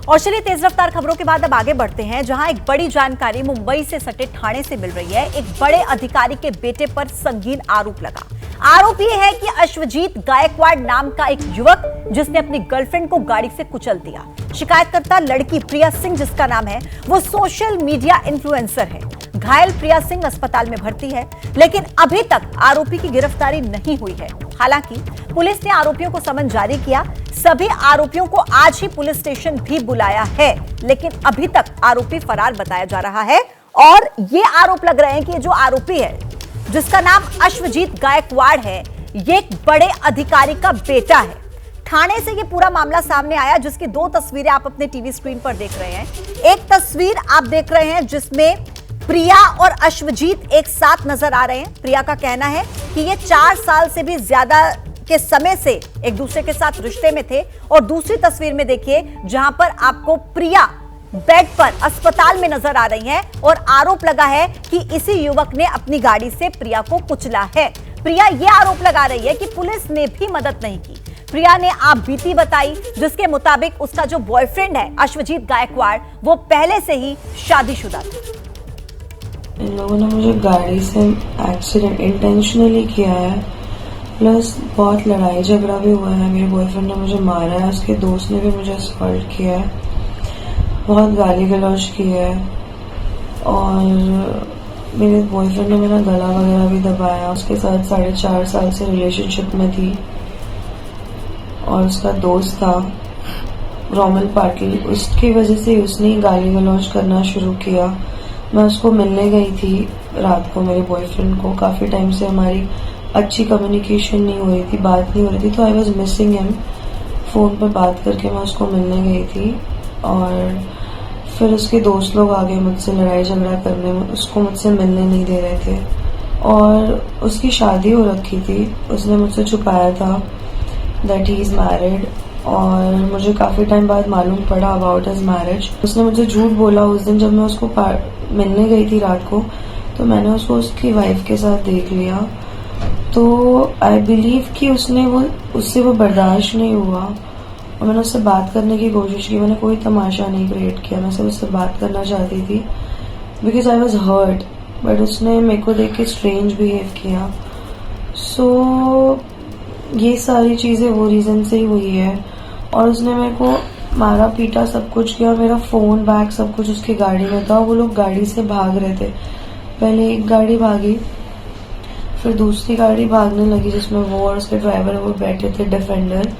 और चलिए तेज रफ्तार खबरों के बाद अब आगे बढ़ते हैं, जहां एक बड़ी जानकारी मुंबई से सटे ठाणे से मिल रही है। एक बड़े अधिकारी के बेटे पर संगीन आरोप लगा। आरोप यह है कि अश्वजीत गायकवाड़ नाम का एक युवक, जिसने अपनी गर्लफ्रेंड को गाड़ी से कुचल दिया। शिकायतकर्ता लड़की प्रिया सिंह, जिसका नाम है, वो सोशल मीडिया इन्फ्लुएंसर है। घायल प्रिया सिंह अस्पताल में भर्ती है, लेकिन अभी तक आरोपी की गिरफ्तारी नहीं हुई है। हालांकि पुलिस ने आरोपियों को समन जारी किया। सभी आरोपियों को आज ही पुलिस स्टेशन भी बुलाया है, लेकिन अभी तक आरोपी फरार बताया जा रहा है। और ये आरोप लग रहे हैं कि ये जो आरोपी है, जिसका नाम अश्वजीत गायकवाड़ है, ये एक बड़े अधिकारी का बेटा है। ठाणे से ये पूरा मामला सामने आया, जिसकी दो तस्वीरें आप अपने टीवी स्क्रीन पर देख रहे हैं। एक तस्वीर आप देख रहे हैं जिसमें प्रिया और अश्वजीत एक साथ नजर आ रहे हैं। प्रिया का कहना है कि ये 4 साल से भी ज्यादा के समय से एक दूसरे के साथ रिश्ते में थे। और दूसरी तस्वीर में देखिए, जहां पर आपको प्रिया बेड पर अस्पताल में नजर आ रही है और आरोप लगा है कि इसी युवक ने अपनी गाड़ी से प्रिया को कुचला है। प्रिया ये आरोप लगा रही है कि पुलिस ने भी मदद नहीं की। प्रिया ने आप बीती बताई, जिसके मुताबिक उसका जो बॉयफ्रेंड है अश्वजीत गायकवाड़, वो पहले से ही शादीशुदा था। इन लोगों ने मुझे गाड़ी से एक्सीडेंट इंटेंशनली किया है, प्लस बहुत लड़ाई झगड़ा भी हुआ है। मेरे बॉयफ्रेंड ने मुझे मारा है, उसके दोस्त ने भी मुझे असॉल्ट किया है, बहुत गाली गलौज की है। और मेरे बॉयफ्रेंड ने मेरा गला वगैरह भी दबाया। उसके साथ 4.5 साल से रिलेशनशिप में थी। और उसका दोस्त था रोमल पाटिल, उसकी वजह से उसने गाली गलौज करना शुरू किया। मैं उसको मिलने गई थी रात को, मेरे बॉयफ्रेंड को। काफ़ी टाइम से हमारी अच्छी कम्युनिकेशन नहीं हो रही थी, बात नहीं हो रही थी, तो I was missing him. Phone पर बात करके मैं उसको मिलने गई थी और फिर उसके दोस्त लोग आ गए मुझसे लड़ाई झगड़ा करने में। उसको मुझसे मिलने नहीं दे रहे थे और उसकी शादी हो रखी थी। उसने मुझसे छुपाया था दैट ही इज़ मैरिड, और मुझे काफ़ी टाइम बाद मालूम पड़ा अबाउट हिज मैरिज। उसने मुझे झूठ बोला। उस दिन जब मैं उसको मिलने गई थी रात को, तो मैंने उसको उसकी वाइफ के साथ देख लिया। तो आई बिलीव कि उससे वो बर्दाश्त नहीं हुआ और मैंने उससे बात करने की कोशिश की। मैंने कोई तमाशा नहीं क्रिएट किया, मैं सिर्फ उससे बात करना चाहती थी because I was hurt. But उसने मेरे को देख के स्ट्रेंज बिहेव किया। सो ये सारी चीज़ें वो रीज़न से ही हुई है। और उसने मेरे को मारा पीटा, सब कुछ किया। मेरा फ़ोन बैग सब कुछ उसकी गाड़ी में था। वो लोग गाड़ी से भाग रहे थे। पहले एक गाड़ी भागी, फिर दूसरी गाड़ी भागने लगी जिसमें वो और उसके ड्राइवर वो बैठे थे, डिफेंडर।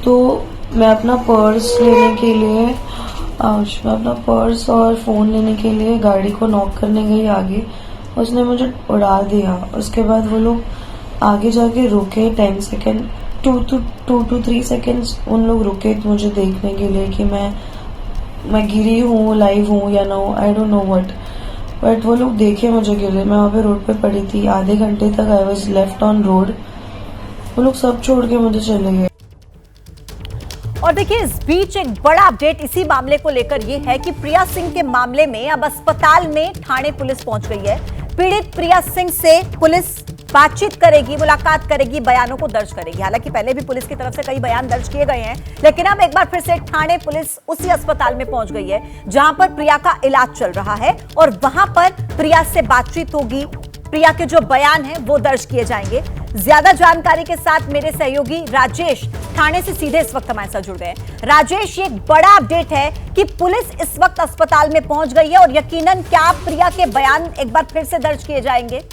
तो मैं अपना पर्स लेने के लिए मैं अपना पर्स और फ़ोन लेने के लिए गाड़ी को नॉक करने गई आगे। उसने मुझे उड़ा दिया। उसके बाद वो लोग आगे जाके रुके 10 सेकेंड, 2 to 3 सेकेंड्स उन लोग रुके मुझे देखने के लिए कि मैं गिरी हूँ, लाइव हूँ या no, I don't know what. But वो लोग देखे मुझे गिरे। मैं वहाँ पे रोड पे पड़ी थी आधे घंटे तक। I was left on road. वो लोग सब छोड़ के मुझे चले गए। और देखिए, इस बीच एक बड़ा अपडेट इसी मामले को लेकर यह है कि प्रिया सिंह के मामले में अब अस्पताल में ठाणे पुलिस पहुंच गई है। पीड़ित प्रिया सिंह से पुलिस बातचीत करेगी, मुलाकात करेगी, बयानों को दर्ज करेगी। हालांकि पहले भी पुलिस की तरफ से कई बयान दर्ज किए गए हैं, लेकिन अब एक बार फिर से ठाणे पुलिस उसी अस्पताल में पहुंच गई है जहां पर प्रिया का इलाज चल रहा है। और वहां पर प्रिया से बातचीत होगी, प्रिया के जो बयान हैं वो दर्ज किए जाएंगे। ज्यादा जानकारी के साथ मेरे सहयोगी राजेश ठाणे से सीधे इस वक्त हमारे साथ जुड़ गए। राजेश, ये एक बड़ा अपडेट है कि पुलिस इस वक्त अस्पताल में पहुंच गई है और यकीनन क्या प्रिया के बयान एक बार फिर से दर्ज किए जाएंगे?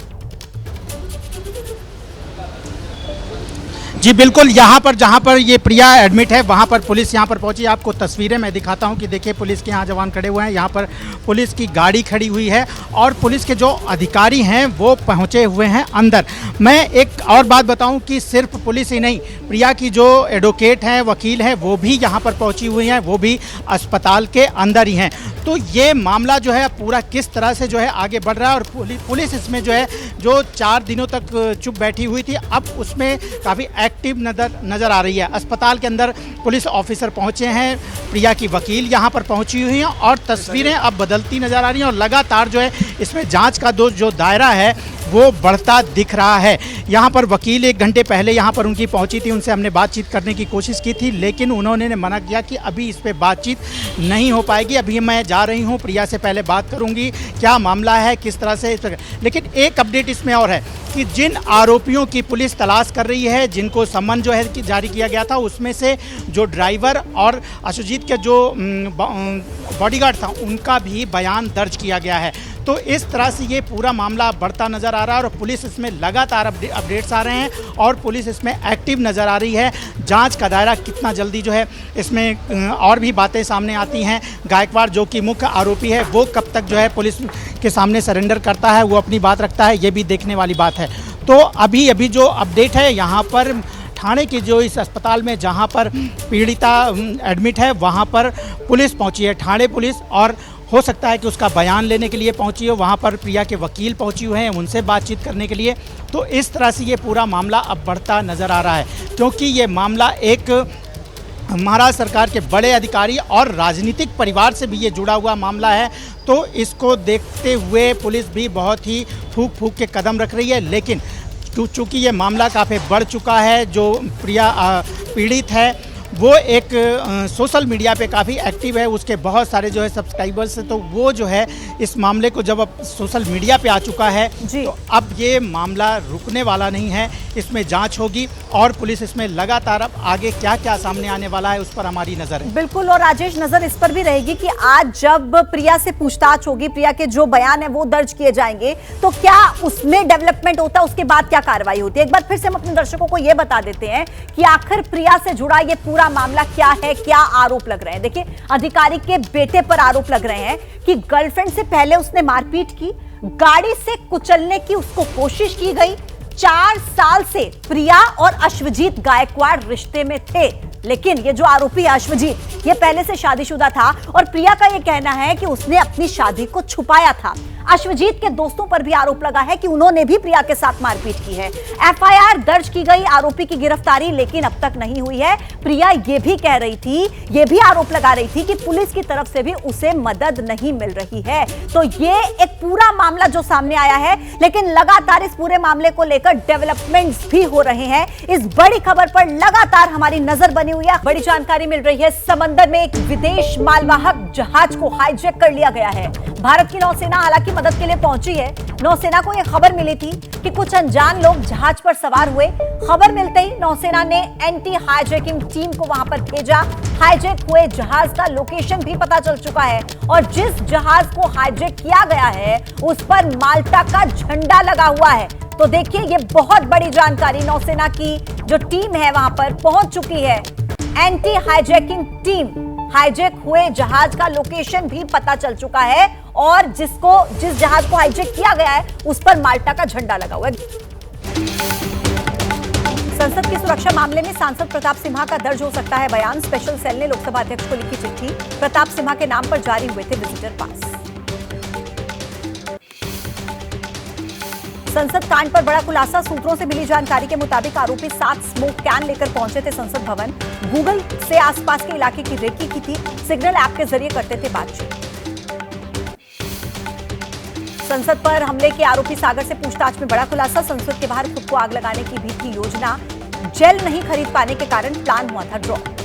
जी बिल्कुल, यहाँ पर जहाँ पर ये प्रिया एडमिट है वहाँ पर पुलिस यहाँ पर पहुँची। आपको तस्वीरें मैं दिखाता हूँ कि देखिए पुलिस के यहाँ जवान खड़े हुए हैं। यहाँ पर पुलिस की गाड़ी खड़ी हुई है और पुलिस के जो अधिकारी हैं वो पहुँचे हुए हैं अंदर। मैं एक और बात बताऊँ कि सिर्फ पुलिस ही नहीं, प्रिया की जो एडवोकेट हैं, वकील हैं, वो भी यहाँ पर पहुँची हुई हैं, वो भी अस्पताल के अंदर ही हैं। तो ये मामला जो है पूरा किस तरह से जो है आगे बढ़ रहा है और पुलिस इसमें जो है जो 4 दिनों तक चुप बैठी हुई थी, अब उसमें काफ़ी एक्टिव नज़र आ रही है। अस्पताल के अंदर पुलिस ऑफिसर पहुंचे हैं, प्रिया की वकील यहां पर पहुंची हुई हैं और तस्वीरें अब बदलती नज़र आ रही हैं। और लगातार जो है इसमें जांच का जो दायरा है वो बढ़ता दिख रहा है। यहाँ पर वकील 1 घंटे पहले यहाँ पर उनकी पहुँची थी, उनसे हमने बातचीत करने की कोशिश की थी, लेकिन उन्होंने मना किया कि अभी इस पर बातचीत नहीं हो पाएगी, अभी मैं जा रही हूँ, प्रिया से पहले बात करूँगी, क्या मामला है, किस तरह से। लेकिन एक अपडेट इसमें और है कि जिन आरोपियों की पुलिस तलाश कर रही है, जिनको सम्मन जो है कि जारी किया गया था, उसमें से जो ड्राइवर और अशुजीत के जो बॉडीगार्ड था उनका भी बयान दर्ज किया गया है। तो इस तरह से ये पूरा मामला बढ़ता नज़र आ रहा है और पुलिस इसमें लगातार अपडेट्स आ रहे हैं और पुलिस इसमें एक्टिव नज़र आ रही है। जांच का दायरा कितना जल्दी जो है इसमें और भी बातें सामने आती हैं। गायकवाड़ जो कि मुख्य आरोपी है वो कब तक जो है पुलिस के सामने सरेंडर करता है, वो अपनी बात रखता है, ये भी देखने वाली बात है। तो अभी जो अपडेट है यहाँ पर ठाणे के जो इस अस्पताल में जहाँ पर पीड़िता एडमिट है वहाँ पर पुलिस पहुँची है, ठाणे पुलिस, और हो सकता है कि उसका बयान लेने के लिए पहुंची हो। वहाँ पर प्रिया के वकील पहुंचे हुए हैं उनसे बातचीत करने के लिए। तो इस तरह से ये पूरा मामला अब बढ़ता नज़र आ रहा है, क्योंकि ये मामला एक महाराष्ट्र सरकार के बड़े अधिकारी और राजनीतिक परिवार से भी ये जुड़ा हुआ मामला है। तो इसको देखते हुए पुलिस भी बहुत ही फूंक के कदम रख रही है। लेकिन चूँकि ये मामला काफ़ी बढ़ चुका है, जो प्रिया पीड़ित है वो एक सोशल मीडिया पे काफ़ी एक्टिव है, उसके बहुत सारे जो है सब्सक्राइबर्स हैं, तो वो जो है इस मामले को जब अब सोशल मीडिया पे आ चुका है तो अब ये मामला रुकने वाला नहीं है, इसमें जांच होगी और पुलिस इसमें लगातार अब आगे क्या क्या सामने आने वाला है उस पर हमारी नज़र है। बिल्कुल, और राजेश नजर इस पर भी रहेगी कि आज जब प्रिया से पूछताछ होगी, प्रिया के जो बयान है वो दर्ज किए जाएंगे, तो क्या उसमें डेवलपमेंट होता है, उसके बाद क्या कार्रवाई होती है। एक बार फिर से हम अपने दर्शकों को ये बता देते हैं कि आखिर प्रिया से जुड़ा ये पूरा मामला क्या है, क्या आरोप लग रहे हैं। देखिए, अधिकारी के बेटे पर आरोप लग रहे हैं कि गर्लफ्रेंड से पहले उसने मारपीट की, गाड़ी से कुचलने की उसको कोशिश की गई। 4 साल से प्रिया और अश्वजीत गायकवाड़ रिश्ते में थे, लेकिन ये जो आरोपी है अश्वजीत, ये पहले से शादीशुदा था और प्रिया का ये कहना है कि उसने अपनी शादी को छुपाया था। अश्वजीत के दोस्तों पर भी आरोप लगा है कि उन्होंने भी प्रिया के साथ मारपीट की है। एफआईआर दर्ज की गई, आरोपी की गिरफ्तारी लेकिन अब तक नहीं हुई है। प्रिया ये भी कह रही थी, ये भी आरोप लगा रही थी कि पुलिस की तरफ से भी उसे मदद नहीं मिल रही है। तो ये एक पूरा मामला जो सामने आया है, लेकिन लगातार इस पूरे मामले को लेकर डेवलपमेंट्स भी हो रहे हैं। इस बड़ी खबर पर लगातार हमारी नजर बनी हुई है। बड़ी जानकारी मिल रही है, समंदर में एक विदेश मालवाहक जहाज को हाईजैक कर लिया गया है। भारत की नौसेना हालांकि मदद के लिए पहुंची है। नौसेना को यह खबर मिली थी कि कुछ अनजान लोग जहाज पर सवार हुए। खबर मिलते ही नौसेना ने एंटी हाईजैकिंग टीम को वहां पर भेजा। हाईजैक हुए जहाज का लोकेशन भी पता चल चुका है और जिस जहाज को हाईजैक किया गया है उस पर माल्टा का झंडा लगा हुआ है। तो देखिए, ये बहुत बड़ी जानकारी, नौसेना की जो टीम है वहां पर पहुंच चुकी है। एंटी हाईजैकिंग टीम, हाईजैक हुए जहाज का लोकेशन भी पता चल चुका है और जिस जहाज को हाईजैक किया गया है उस पर माल्टा का झंडा लगा हुआ है। संसद की सुरक्षा मामले में सांसद प्रताप सिम्हा का दर्ज हो सकता है बयान। स्पेशल सेल ने लोकसभा अध्यक्ष को लिखी चिट्ठी। प्रताप सिम्हा के नाम पर जारी हुए थे विजिटर पास। संसद कांड पर बड़ा खुलासा, सूत्रों से मिली जानकारी के मुताबिक आरोपी 7 स्मोक कैन लेकर पहुंचे थे संसद भवन। गूगल से आसपास के इलाके की रेकी की थी, सिग्नल ऐप के जरिए करते थे बातचीत। संसद पर हमले के आरोपी सागर से पूछताछ में बड़ा खुलासा, संसद के बाहर खुद को आग लगाने की भी थी योजना। जेल नहीं खरीद पाने के कारण प्लान हुआ था ड्रॉप।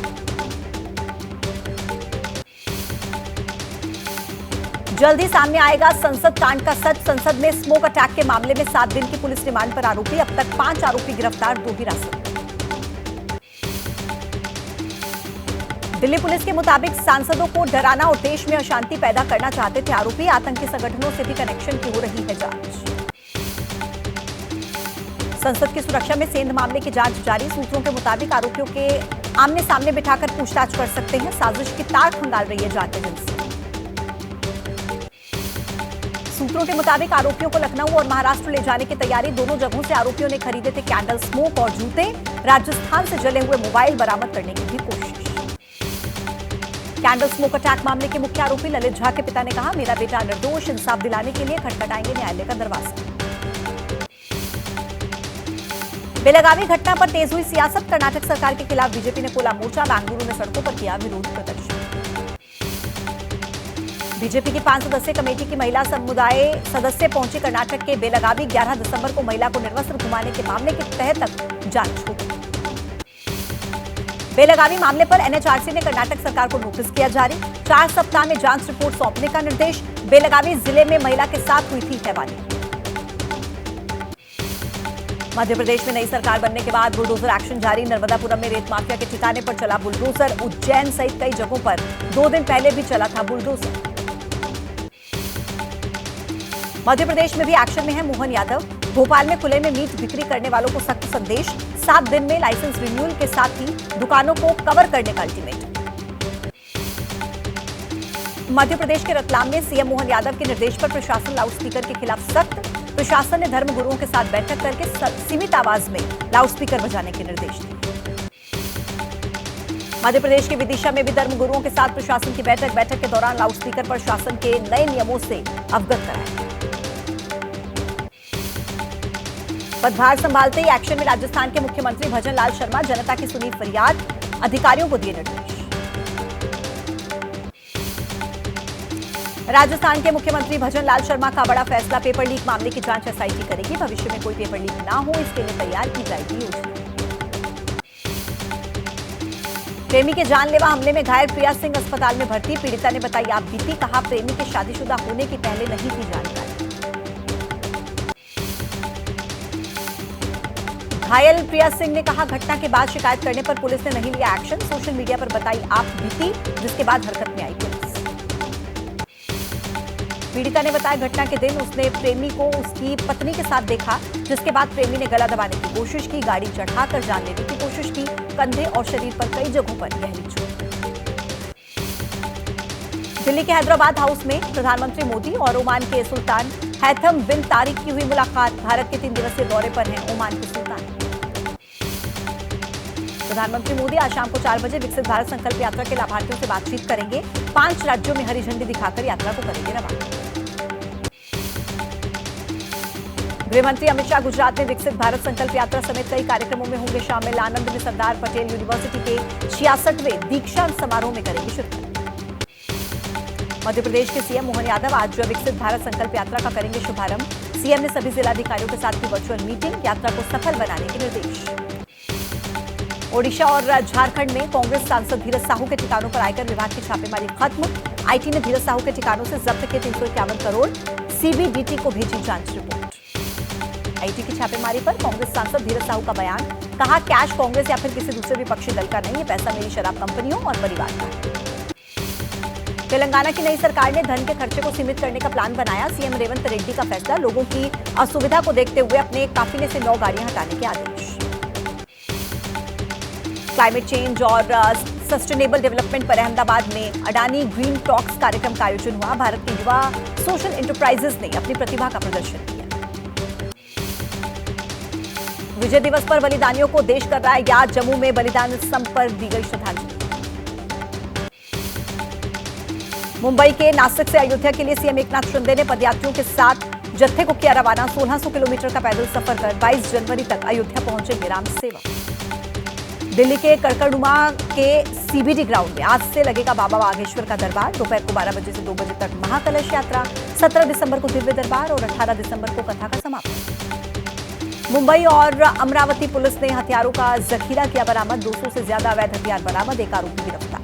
जल्द ही सामने आएगा संसद कांड का सच। संसद में स्मोक अटैक के मामले में 7 दिन की पुलिस रिमांड पर आरोपी, अब तक 5 आरोपी गिरफ्तार, 2 हिरासत। दिल्ली पुलिस के मुताबिक सांसदों को डराना और देश में अशांति पैदा करना चाहते थे आरोपी। आतंकी संगठनों से भी कनेक्शन की हो रही है जांच। संसद की सुरक्षा में सेंध मामले की जांच जारी। सूत्रों के मुताबिक आरोपियों के आमने सामने बिठाकर पूछताछ कर सकते हैं। साजिश की तार खंगाल रही है जांच एजेंसी। सूत्रों के मुताबिक आरोपियों को लखनऊ और महाराष्ट्र ले जाने की तैयारी। दोनों जगहों से आरोपियों ने खरीदे थे कैंडल स्मोक और जूते। राजस्थान से जले हुए मोबाइल बरामद करने की भी कोशिश। कैंडल स्मोक अटैक मामले के मुख्य आरोपी ललित झा के पिता ने कहा, मेरा बेटा निर्दोष, इंसाफ दिलाने के लिए खटखटाएंगे न्यायालय का दरवाजा। बेलगावी घटना पर तेज हुई सियासत। कर्नाटक सरकार के खिलाफ बीजेपी ने खोला मोर्चा। बेंगलुरु में सड़कों पर किया विरोध प्रदर्शन। बीजेपी की 5 सदस्यीय कमेटी की महिला समुदाय सदस्य पहुंची कर्नाटक के बेलगावी। 11 दिसंबर को महिला को निर्वस्त्र घुमाने के मामले के तहत तक जांच होगी। बेलगावी मामले पर एनएचआरसी ने कर्नाटक सरकार को नोटिस किया जारी। 4 सप्ताह में जांच रिपोर्ट सौंपने का निर्देश। बेलगावी जिले में महिला के साथ हुई थी हैवानी। मध्य प्रदेश में नई सरकार बनने के बाद बुलडोजर एक्शन जारी। नर्मदापुरम में रेत माफिया के ठिकाने पर चला बुलडोजर। उज्जैन सहित कई जगहों पर 2 दिन पहले भी चला था बुलडोजर। मध्य प्रदेश में भी एक्शन में है मोहन यादव। भोपाल में खुले में मीट बिक्री करने वालों को सख्त संदेश। 7 दिन में लाइसेंस रिन्यूअल के साथ ही दुकानों को कवर करने का अल्टीमेट। मध्य प्रदेश के रतलाम में सीएम मोहन यादव के निर्देश पर प्रशासन लाउडस्पीकर के खिलाफ सख्त। प्रशासन ने धर्म गुरुओं के साथ बैठक करके सीमित आवाज में लाउडस्पीकर बजाने के निर्देश दिए। मध्य प्रदेश के विदिशा में भी धर्म गुरुओं के साथ प्रशासन की बैठक के दौरान लाउडस्पीकर पर शासन के नए नियमों से अवगत कराया। पदभार संभालते ही एक्शन में राजस्थान के मुख्यमंत्री भजन लाल शर्मा। जनता की सुनी फरियाद, अधिकारियों को दिए निर्देश। राजस्थान के मुख्यमंत्री भजन लाल शर्मा का बड़ा फैसला। पेपर लीक मामले की जांच एसआईटी करेगी। भविष्य में कोई पेपर लीक ना हो, इसके लिए तैयार की जाएगी योजना। प्रेमी के जानलेवा हमले में घायल प्रिया सिंह अस्पताल में भर्ती। पीड़िता ने बताई आप बीती। कहा प्रेमी के शादीशुदा होने की पहले नहीं थी जानकारी। घायल प्रिया सिंह ने कहा घटना के बाद शिकायत करने पर पुलिस ने नहीं लिया एक्शन। सोशल मीडिया पर बताई आप बीती, जिसके बाद हरकत में आई पुलिस। पीड़िता ने बताया घटना के दिन उसने प्रेमी को उसकी पत्नी के साथ देखा, जिसके बाद प्रेमी ने गला दबाने की कोशिश की, गाड़ी चढ़ाकर जान लेने की कोशिश की। कंधे और शरीर पर कई जगहों पर गहरी चोट। दिल्ली के हैदराबाद हाउस में प्रधानमंत्री मोदी और ओमान के सुल्तान हैथम बिन तारिक की हुई मुलाकात। भारत के 3 दिवसीय दौरे पर हैं ओमान के सुल्तान। प्रधानमंत्री मोदी आज शाम को 4 बजे विकसित भारत संकल्प यात्रा के लाभार्थियों से बातचीत करेंगे। 5 राज्यों में हरी झंडी दिखाकर यात्रा को करेंगे रवाना। गृहमंत्री अमित शाह गुजरात में विकसित भारत संकल्प यात्रा समेत कई कार्यक्रमों में होंगे शामिल। आनंद में सरदार पटेल यूनिवर्सिटी के 66वें दीक्षांत समारोह में करेंगे शिरकत। मध्य प्रदेश के सीएम मोहन यादव आज विकसित भारत संकल्प यात्रा का करेंगे शुभारंभ। सीएम ने सभी जिलाधिकारियों के साथ की वर्चुअल मीटिंग। यात्रा को सफल बनाने के निर्देश। ओडिशा और झारखंड में कांग्रेस सांसद धीरज साहू के ठिकानों पर आयकर विभाग की छापेमारी खत्म। आईटी ने धीरज साहू के ठिकानों से जब्त किए 351 करोड़। सीबीडीटी को भेजी जांच रिपोर्ट। आईटी की छापेमारी पर कांग्रेस सांसद धीरज साहू का बयान। कहा कैश कांग्रेस या फिर किसी दूसरे विपक्षी दल का नहीं, ये पैसा मेरी शराब कंपनियों और परिवार का है। तेलंगाना की नई सरकार ने धन के खर्चे को सीमित करने का प्लान बनाया। सीएम रेवंत रेड्डी का फैसला। लोगों की असुविधा को देखते हुए अपने काफिले से 9 गाड़ियां हटाने के आदेश। क्लाइमेट चेंज और सस्टेनेबल डेवलपमेंट पर अहमदाबाद में अडानी ग्रीन टॉक्स कार्यक्रम का आयोजन हुआ। भारत के युवा सोशल एंटरप्राइजेस ने अपनी प्रतिभा का प्रदर्शन किया। विजय दिवस पर बलिदानियों को देश कर रहा है याद। जम्मू में बलिदान स्तंभ पर दी गई श्रद्धांजलि। मुंबई के नासिक से अयोध्या के लिए सीएम एकनाथ शिंदे ने पदयात्रियों के साथ जत्थे को किया रवाना। 1600 किलोमीटर का पैदल सफर कर 22 जनवरी तक अयोध्या पहुंचेंगे राम सेवक। दिल्ली के कड़कड़ुमा के सीबीडी ग्राउंड में आज से लगेगा बाबा बागेश्वर का दरबार। दोपहर को 12 बजे से 2 बजे तक महाकलश यात्रा। 17 दिसंबर को दिव्य दरबार और 18 दिसंबर को कथा का समापन। मुंबई और अमरावती पुलिस ने हथियारों का जखीरा किया बरामद। 200 से ज्यादा अवैध हथियार बरामद। एक आरोपी गिरफ्तार।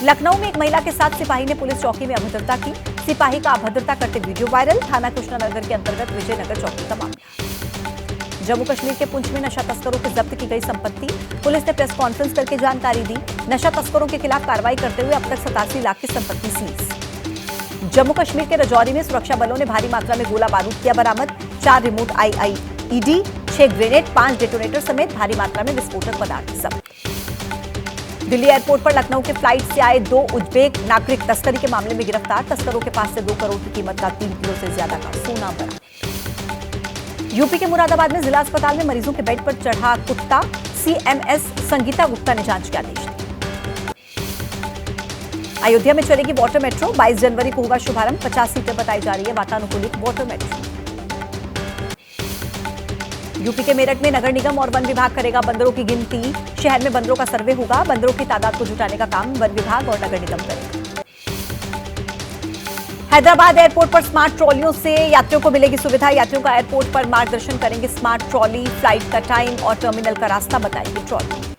लखनऊ में एक महिला के साथ सिपाही ने पुलिस चौकी में अभद्रता की। सिपाही का अभद्रता करते वीडियो वायरल। थाना कृष्णानगर के अंतर्गत विजयनगर चौकी का मामला। जम्मू कश्मीर के पुंछ में नशा तस्करों की जब्त की गई संपत्ति। पुलिस ने प्रेस कॉन्फ्रेंस करके जानकारी दी। नशा तस्करों के खिलाफ कार्रवाई करते हुए अब तक 87 लाख की संपत्ति सीज। जम्मू कश्मीर के राजौरी में सुरक्षा बलों ने भारी मात्रा में गोला बारूद किया बरामद। 4 रिमोट आईईडी, 6 ग्रेनेड, 5 डेटोनेटर समेत भारी मात्रा में विस्फोटक पदार्थ जब्त। दिल्ली एयरपोर्ट पर लखनऊ के फ्लाइट से आए 2 उज्बेक नागरिक तस्करी के मामले में गिरफ्तार। तस्करों के पास से 2 करोड़ की कीमत का 3 किलो से ज्यादा का सोना बरामद। यूपी के मुरादाबाद में जिला अस्पताल में मरीजों के बेड पर चढ़ा कुत्ता। सीएमएस संगीता गुप्ता ने जांच के आदेश दिए। अयोध्या में चलेगी वाटर मेट्रो। 22 जनवरी को होगा शुभारंभ। 50 सीटें बताई जा रही है वातानुकूलित वाटर मेट्रो। यूपी के मेरठ में नगर निगम और वन विभाग करेगा बंदरों की गिनती। शहर में बंदरों का सर्वे होगा। बंदरों की तादाद को जुटाने का काम वन विभाग और नगर निगम करेगा। हैदराबाद एयरपोर्ट पर स्मार्ट ट्रॉलियों से यात्रियों को मिलेगी सुविधा। यात्रियों का एयरपोर्ट पर मार्गदर्शन करेंगे स्मार्ट ट्रॉली। फ्लाइट का टाइम और टर्मिनल का रास्ता बताएगी ट्रॉली।